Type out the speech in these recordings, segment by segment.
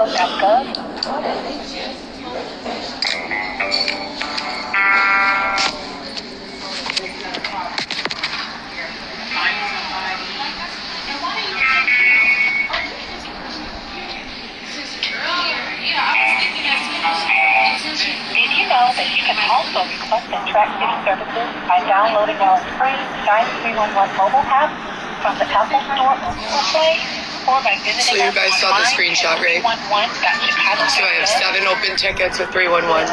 Did you know that you can also request and track city services by downloading our free 9311 mobile app from the Apple Store or Google Play, or by visiting So you guys saw the screenshot, right? So I have 7 open tickets with 311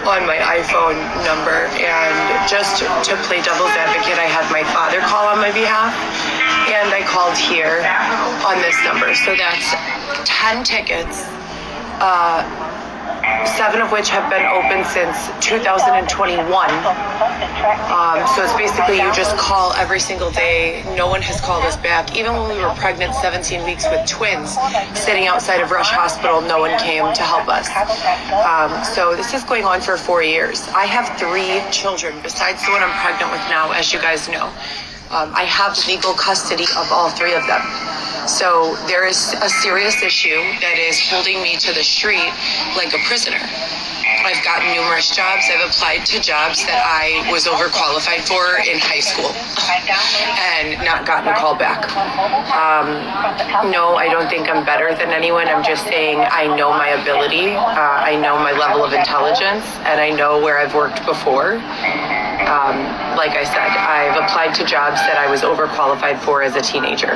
on my iPhone number, and just to play devil's advocate, I had my father call on my behalf, and I called here on this number. So that's 10 tickets. 7 of which have been open since 2021. So it's basically you just call every single day. No one has called us back. Even when we were pregnant 17 weeks with twins, sitting outside of Rush Hospital, no one came to help us. So this is going on for 4 years. I have 3 children besides the one I'm pregnant with now, as you guys know. I have legal custody of all 3 of them. So there is a serious issue that is holding me to the street like a prisoner. I've gotten numerous jobs. I've applied to jobs that I was overqualified for in high school and not gotten a call back. No, I don't think I'm better than anyone. I'm just saying I know my ability. I know my level of intelligence, and I know where I've worked before. Like I said, I've applied to jobs that I was overqualified for as a teenager.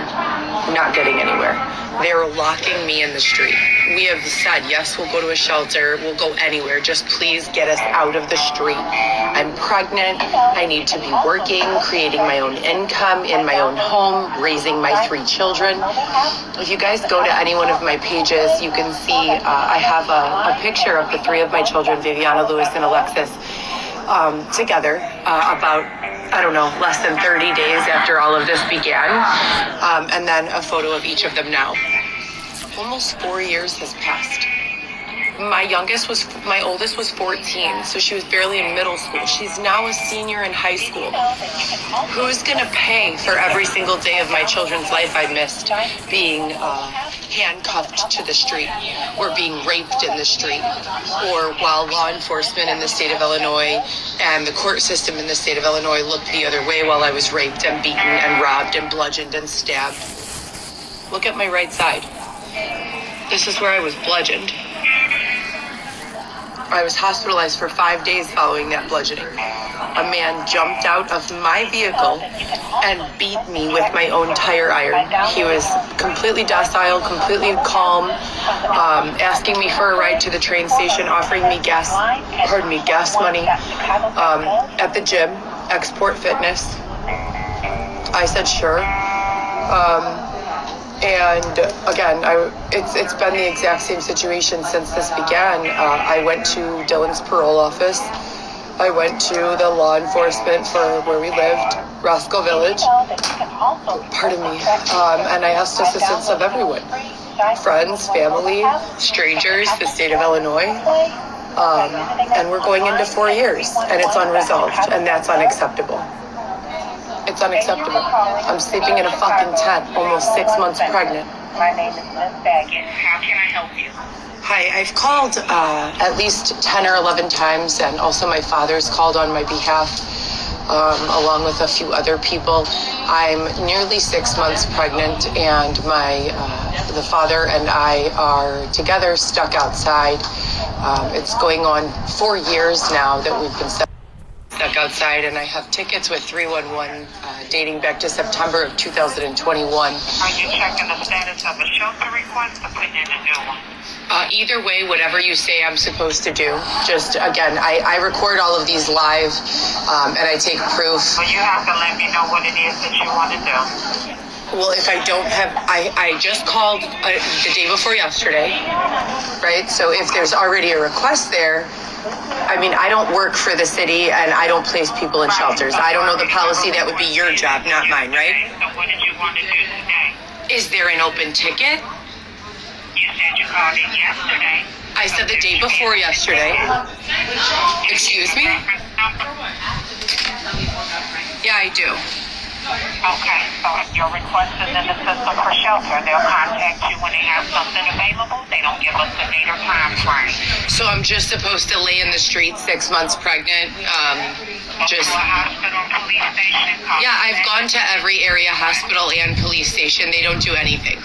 Not getting anywhere. They're locking me in the street. We have said, yes, we'll go to a shelter. We'll go anywhere. Just please get us out of the street. I'm pregnant. I need to be working, creating my own income in my own home, raising my 3 children. If you guys go to any one of my pages, you can see I have a picture of the 3 of my children, Viviana, Lewis, and Alexis, together about, I don't know, less than 30 days after all of this began. And then a photo of each of them now. Almost 4 years has passed. My oldest was 14, so she was barely in middle school. She's now a senior in high school. Who's gonna pay for every single day of my children's life I missed being handcuffed to the street, or being raped in the street, or while law enforcement in the state of Illinois and the court system in the state of Illinois looked the other way while I was raped and beaten and robbed and bludgeoned and stabbed? Look at my right side. This is where I was bludgeoned. I was hospitalized for 5 days following that bludgeoning. A man jumped out of my vehicle and beat me with my own tire iron. He was completely docile, completely calm, asking me for a ride to the train station, offering me gas money at the gym, Export Fitness. I said sure. And again, it's been the exact same situation since this began. I went to Dylan's parole office. I went to the law enforcement for where we lived, Roscoe Village. Pardon me. And I asked assistance of everyone. Friends, family, strangers, the state of Illinois. And we're going into 4 years, and it's unresolved, and that's unacceptable. It's unacceptable. I'm sleeping in a fucking tent, almost 6 months pregnant. My name is Miss Baggett. How can I help you? Hi, I've called at least 10 or 11 times, and also my father's called on my behalf, along with a few other people. I'm nearly 6 months pregnant, and the father and I are together, stuck outside. It's going on 4 years now that we've been stuck outside, and I have tickets with 311 dating back to September of 2021. Are you checking the status of a shelter request or putting in a new one? Either way, whatever you say I'm supposed to do. Just, again, I record all of these live, and I take proof. Well, you have to let me know what it is that you want to do. Well, if I don't have, I just called the day before yesterday, right? So if there's already a request there, I mean, I don't work for the city, and I don't place people in shelters. I don't know the policy. That would be your job, not mine, right? So what did you want to do today? Is there an open ticket? You said you called in yesterday. I said the day before yesterday. Excuse me? Yeah, I do. Okay, so if your request is in the system for shelter, they'll contact you when they have something available. They don't give us a date or time frame. So I'm just supposed to lay in the street 6 months pregnant. Just To a hospital, police station. Yeah, I've gone to every area hospital and police station. They don't do anything.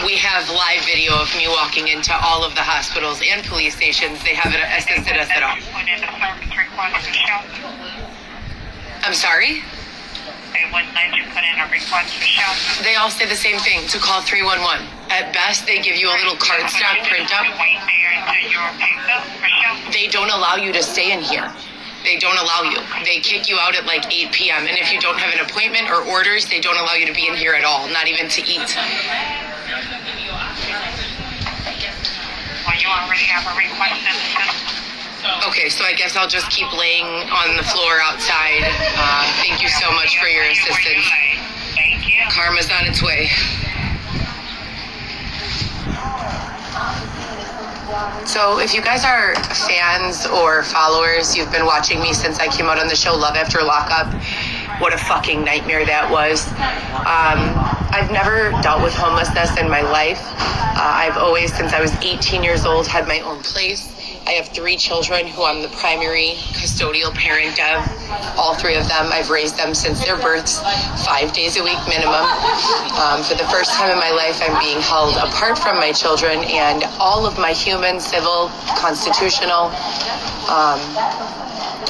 We have live video of me walking into all of the hospitals and police stations. They haven't assisted us at all. You put in a service request for shelter. I'm sorry? They wouldn't let you put in a request for shelter. They all say the same thing, to call 311. At best, they give you a little cardstock printout. Wait there until you're picked up for shelter. They don't allow you to stay in here. They don't allow you. They kick you out at like 8 p.m. And if you don't have an appointment or orders, they don't allow you to be in here at all, not even to eat. Well, you already have a request in the system. Okay, so I guess I'll just keep laying on the floor outside. Thank you so much for your assistance. Thank you. Karma's on its way. So if you guys are fans or followers, you've been watching me since I came out on the show Love After Lockup. What a fucking nightmare that was. I've never dealt with homelessness in my life. I've always, since I was 18 years old, had my own place. I have 3 children who I'm the primary custodial parent of. All 3 of them, I've raised them since their births, 5 days a week minimum. For the first time in my life, I'm being held apart from my children, and all of my human, civil, constitutional,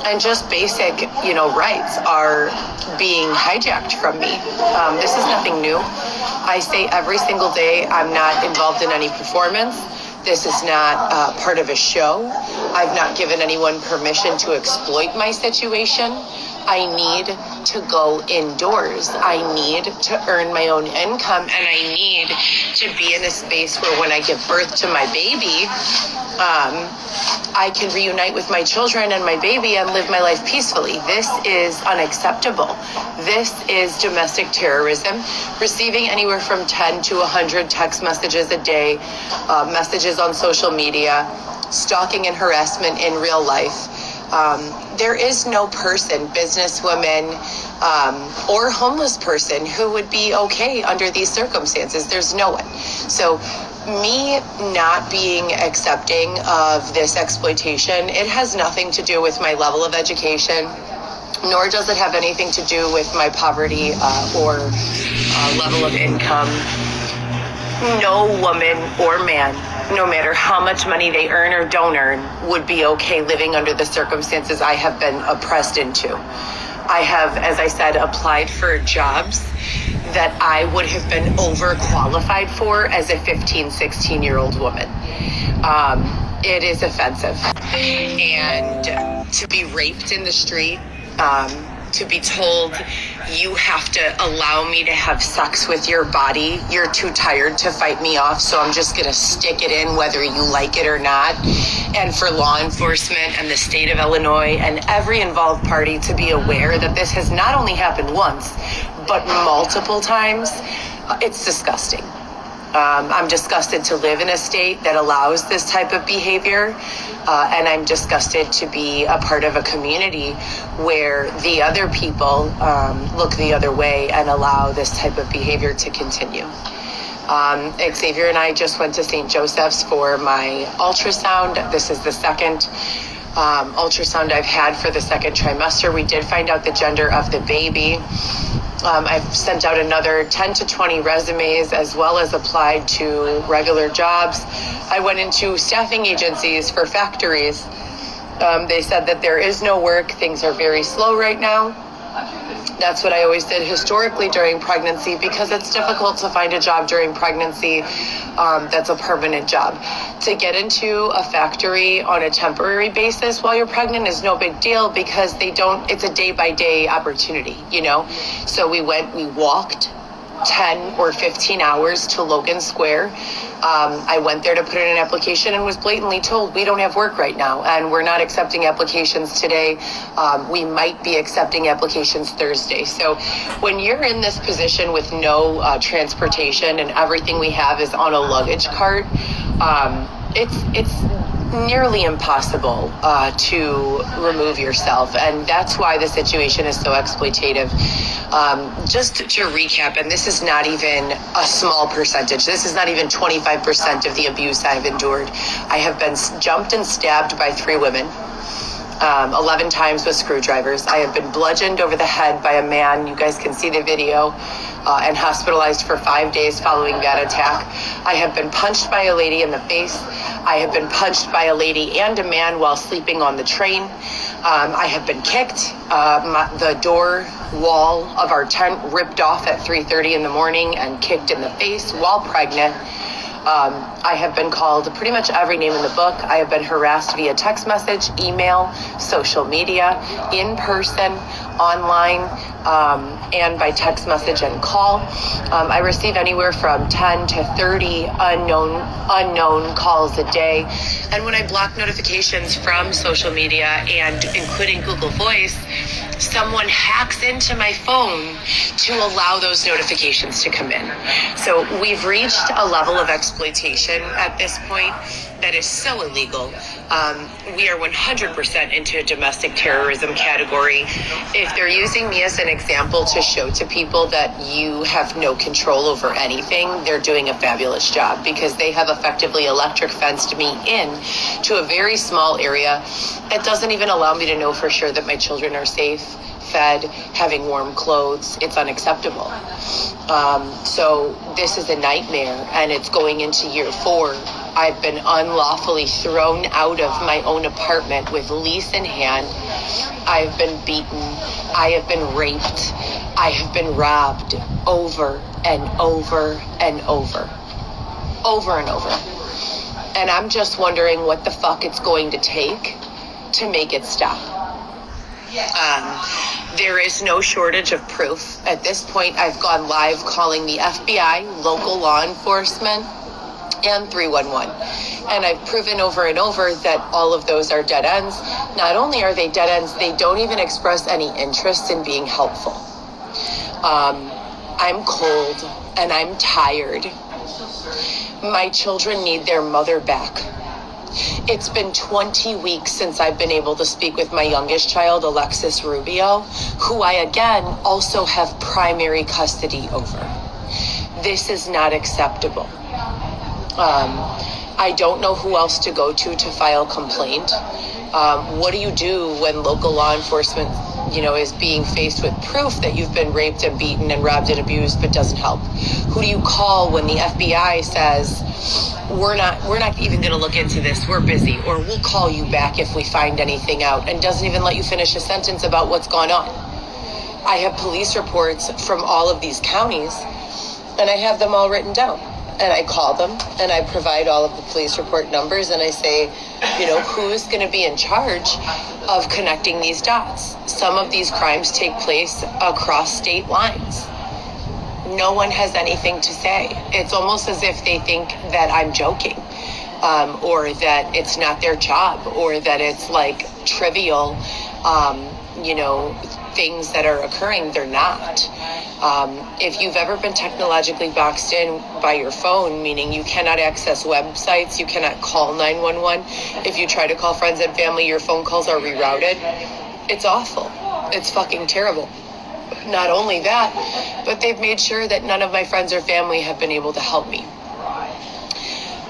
and just basic, rights are being hijacked from me. This is nothing new. I say every single day I'm not involved in any performance. This is not part of a show. I've not given anyone permission to exploit my situation. I need to go indoors. I need to earn my own income, and I need to be in a space where when I give birth to my baby, I can reunite with my children and my baby and live my life peacefully. This is unacceptable. This is domestic terrorism. Receiving anywhere from 10 to 100 text messages a day, messages on social media, stalking and harassment in real life. There is no person, businesswoman, or homeless person who would be okay under these circumstances. There's no one. So me not being accepting of this exploitation, it has nothing to do with my level of education, nor does it have anything to do with my poverty or level of income. No woman or man, no matter how much money they earn or don't earn, would be okay living under the circumstances I have been oppressed into. I have, as I said, applied for jobs that I would have been overqualified for as a 15, 16-year-old woman. It is offensive. And to be raped in the street, to be told you have to allow me to have sex with your body, you're too tired to fight me off, so I'm just gonna stick it in whether you like it or not. And for law enforcement and the state of Illinois and every involved party to be aware that this has not only happened once, but multiple times, it's disgusting. I'm disgusted to live in a state that allows this type of behavior, and I'm disgusted to be a part of a community where the other people look the other way and allow this type of behavior to continue. Xavier and I just went to St. Joseph's for my ultrasound. This is the second ultrasound I've had for the second trimester. We did find out the gender of the baby. I've sent out another 10 to 20 resumes, as well as applied to regular jobs. I went into staffing agencies for factories. They said that there is no work. Things are very slow right now. That's what I always did historically during pregnancy, because it's difficult to find a job during pregnancy that's a permanent job. To get into a factory on a temporary basis while you're pregnant is no big deal, because it's a day-by-day opportunity, So we walked 10 or 15 hours to Logan Square. I went there to put in an application and was blatantly told, we don't have work right now and we're not accepting applications today. We might be accepting applications Thursday. So when you're in this position with no transportation and everything we have is on a luggage cart, it's nearly impossible to remove yourself, and that's why the situation is so exploitative. Just to recap, and this is not even a small percentage, this is not even 25% of the abuse I've endured. I have been jumped and stabbed by 3 women, 11 times with screwdrivers. I have been bludgeoned over the head by a man, you guys can see the video, and hospitalized for 5 days following that attack. I have been punched by a lady in the face. I have been punched by a lady and a man while sleeping on the train. I have been kicked. The door wall of our tent ripped off at 3:30 in the morning and kicked in the face while pregnant. I have been called pretty much every name in the book. I have been harassed via text message, email, social media, in person, online, and by text message and call. I receive anywhere from 10 to 30 unknown calls a day. And when I block notifications from social media and including Google Voice, someone hacks into my phone to allow those notifications to come in. So we've reached a level of exploitation at this point that is so illegal. We are 100% into a domestic terrorism category. If they're using me as an example to show to people that you have no control over anything, they're doing a fabulous job, because they have effectively electric fenced me in to a very small area that doesn't even allow me to know for sure that my children are safe, fed, having warm clothes. It's unacceptable. So this is a nightmare, and it's going into year 4. I've been unlawfully thrown out of my own apartment with lease in hand. I've been beaten. I have been raped. I have been robbed over and over and over. Over and over. And I'm just wondering what the fuck it's going to take to make it stop. There is no shortage of proof. At this point, I've gone live calling the FBI, local law enforcement, and 311. And I've proven over and over that all of those are dead ends. Not only are they dead ends, they don't even express any interest in being helpful. I'm cold and I'm tired. My children need their mother back. It's been 20 weeks since I've been able to speak with my youngest child, Alexis Rubio, who I again also have primary custody over. This is not acceptable. I don't know who else to go to file complaint. What do you do when local law enforcement, is being faced with proof that you've been raped and beaten and robbed and abused, but doesn't help? Who do you call when the FBI says, we're not even going to look into this, we're busy, or we'll call you back if we find anything out, and doesn't even let you finish a sentence about what's gone on? I have police reports from all of these counties, and I have them all written down. And I call them, and I provide all of the police report numbers, and I say, who's going to be in charge of connecting these dots? Some of these crimes take place across state lines. No one has anything to say. It's almost as if they think that I'm joking, or that it's not their job, or that it's like trivial, things that are occurring. They're not. If you've ever been technologically boxed in by your phone, meaning you cannot access websites, you cannot call 911. If you try to call friends and family, your phone calls are rerouted. It's awful. It's fucking terrible. Not only that, but they've made sure that none of my friends or family have been able to help me.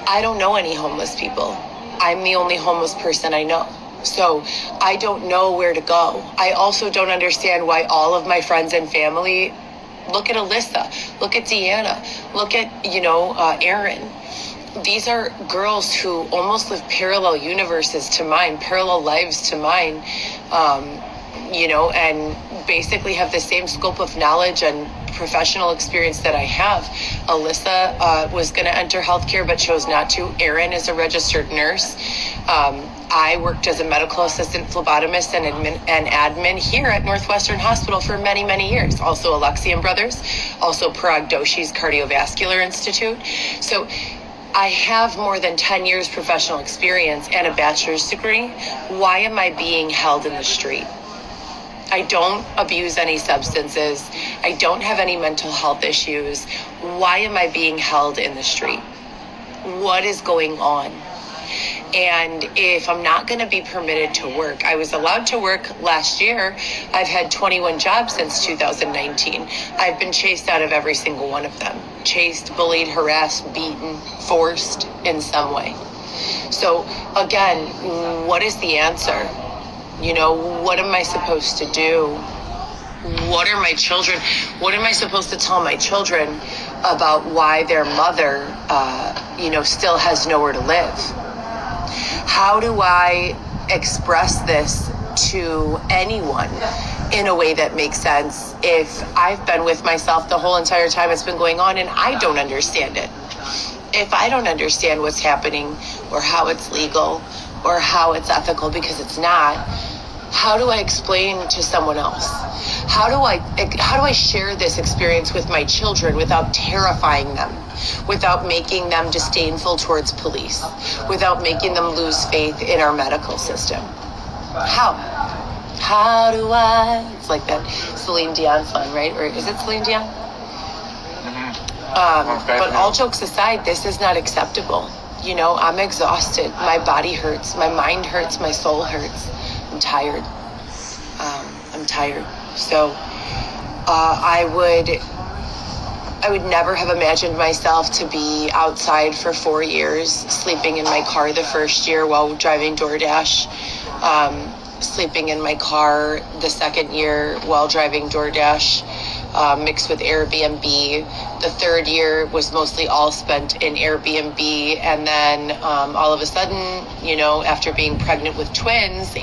I don't know any homeless people. I'm the only homeless person I know. So I don't know where to go. I also don't understand why all of my friends and family, look at Alyssa, look at Deanna, look at, Erin. These are girls who almost live parallel universes to mine, parallel lives to mine, and basically have the same scope of knowledge and professional experience that I have. Alyssa was going to enter healthcare but chose not to. Erin is a registered nurse. I worked as a medical assistant, phlebotomist, and admin here at Northwestern Hospital for many, many years. Also Alexian Brothers, also Parag Doshi's Cardiovascular Institute. So I have more than 10 years professional experience and a bachelor's degree. Why am I being held in the street? I don't abuse any substances. I don't have any mental health issues. Why am I being held in the street? What is going on? And if I'm not going to be permitted to work, I was allowed to work last year. I've had 21 jobs since 2019. I've been chased out of every single one of them. Chased, bullied, harassed, beaten, forced in some way. So again, what is the answer? You know, what am I supposed to do? What are my children? What am I supposed to tell my children about why their mother, still has nowhere to live? How do I express this to anyone in a way that makes sense if I've been with myself the whole entire time it's been going on and I don't understand it? If I don't understand what's happening or how it's legal or how it's ethical, because it's not, how do I explain to someone else? How do I share this experience with my children without terrifying them, without making them disdainful towards police, without making them lose faith in our medical system? How do I? It's like that Celine Dion song, right? Or is it Celine Dion? But all jokes aside, this is not acceptable. You know, I'm exhausted. My body hurts. My mind hurts. My soul hurts. I'm tired. So I would never have imagined myself to be outside for 4 years, sleeping in my car the first year while driving DoorDash, sleeping in my car the second year while driving DoorDash, mixed with Airbnb. The third year was mostly all spent in Airbnb. And then all of a sudden, after being pregnant with twins